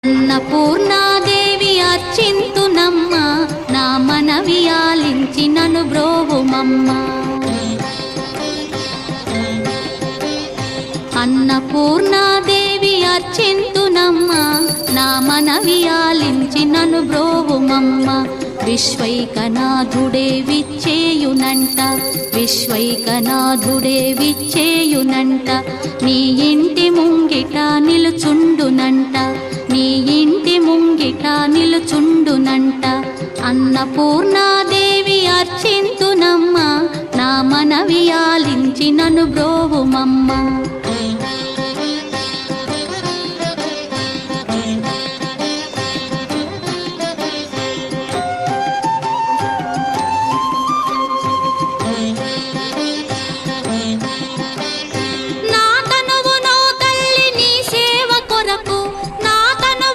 అన్నపూర్ణాదేవి అర్చింతునమ్మ, నా మనవి ఆలించి నను బ్రోవుమమ్మ. అన్నపూర్ణాదేవి అర్చింతునమ్మ, నా మనవి ఆలించి నను బ్రోవుమమ్మ. విశ్వైకనాథుడే విచ్చేయునంట, విశ్వైకనాథుడే విచ్చేయునంట. నీ ఇంటి ముంగిట నిలుచుండునంట, నీ ఇంటి ముంగిట నిలుచుండునంట. అన్నపూర్ణాదేవి అర్చింతునమ్మ, నా మనవి ఆలించి నను బ్రోవుమమ్మ.